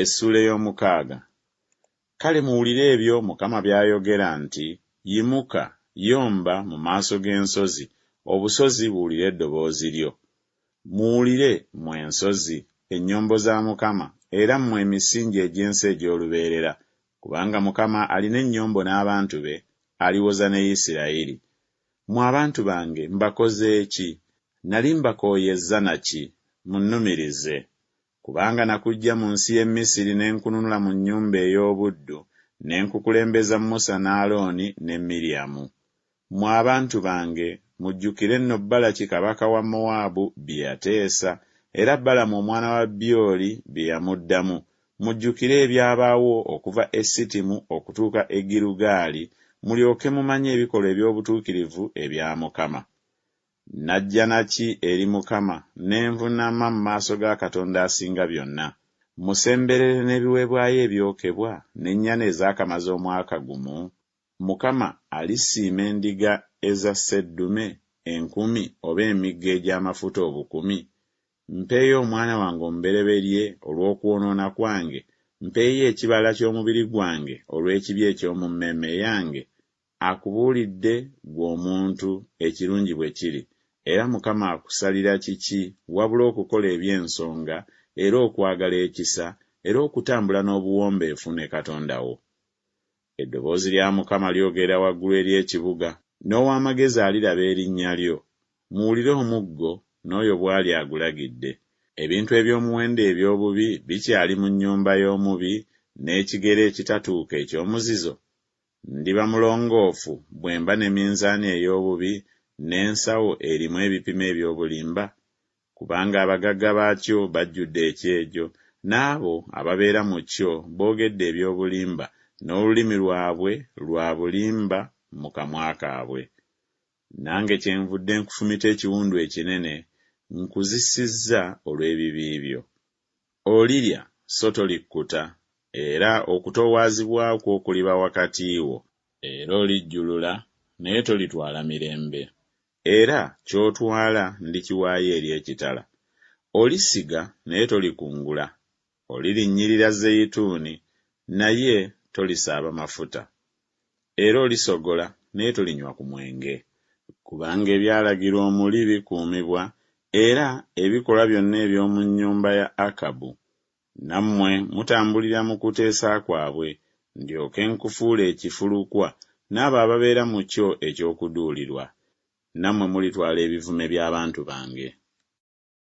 Essula ey'omukaaga. Kale muwulire ebyo Mukama by'ayogera nti, yimuka, yomba mu maaso g'ensozi, obusozi buwulire eddoboozi lyo. Muwulire mmwe ensozi, ennyombo za Mukama, era mmwe emisingi egy'ensi egy'olubeerera, kubanga Mukama alina ennyombo n'abantu be, aliwoza ne Isirayiri. Mmwe abantu bange mbakoze ki? Nali mbakooyezza naki? Munnumirize. Kubanga nakuggya mu nsi y'e Misiri ne nkununula mu nnyumba ey'obuddu, ne nkukulembeza Musa ne Alooni ne Miryamu. Mmwe abantu bange mujjukire nno Balaki kabaka wa Mowaabu bye yateesa, era Balamu omwana wa Byoli bye yamuddamu. Mujjukire ebyabaawo okuva e Sitimu okutuuka e Girugaali, mulyoke mumanye ebikolwa eby'obutuukirivu ebya Mukama. Najja naki eri Mukama ne nvuunama mu maaso ga Katonda asinga byonna. Musemberere n'ebiweebwayo ebyokebwa n'ennyana ezaakamaza omwaka gumu. Mukama alisiima endiga eza sseddume 1000 oba emigga egy'amafuta 1000? Mpeeyo omwana wange omubereberye olw'okwonoona kwange, mpeeyo ekibala ky'omubiri gwange olw'ekibi eky'omu mmeeme yange. Akubuulidde ggwe omuntu ekirungi bwe kiri, era Mukama akusalira kiki wabula okukola eby'ensonga, era okwagala ekisa, era okutambula n'obuwombeefu ne Katonda wo. Eddoboozi lya Mukama lyogera waggulu eri ekibuga, n'ow'amagezi aliraba erinnya lyo. Muwulire omuggo n'oyo bw'ali agulagidde. Ebintu eby'omuwendo eby'obubi bikyali mu nnyumba y'omubi, n'ekigere ekitatuuka eky'omuzizo. Ndiba mulongoofu bwe mba ne minzaani ey'obubi, n'ensawo erimu ebipimo eby'obulimba. Kubanga abagagga baakyo bajjudde ekyejo, n'abo ababeera mu kyo boogedde eby'obulimba, n'olulimi lwabwe lwa bulimba mu kamwa kaabwe. Nange kyenvudde nkufumita ekiwundu ekinene, nkuzisizza olw'ebibi byo. Olirya so tolikkuta, era okutoowaazibwa kwo kuliba wakati wo, era olijjulula naye tolitwala mirembe. Era ky'otwala ndikiwaayo eri ekitala. Olisiga naye tolikungula, olirinnyirira zeyituuni naye tolisaaba mafuta. Era olisogola naye tolinywa ku mwenge. Kubanga ebyalagirwa omuli bikuumibwa, era ebikolwa byonna eby'omu nnyumba ya Akabu, nammwe mutambulira mu kuteesa kwabwe, ndyoke nkufuule ekifulukwa n'abo ababeera mu kyo eky'okuduulirwa. Nammwe mulitwala ebivume by'abantu bange.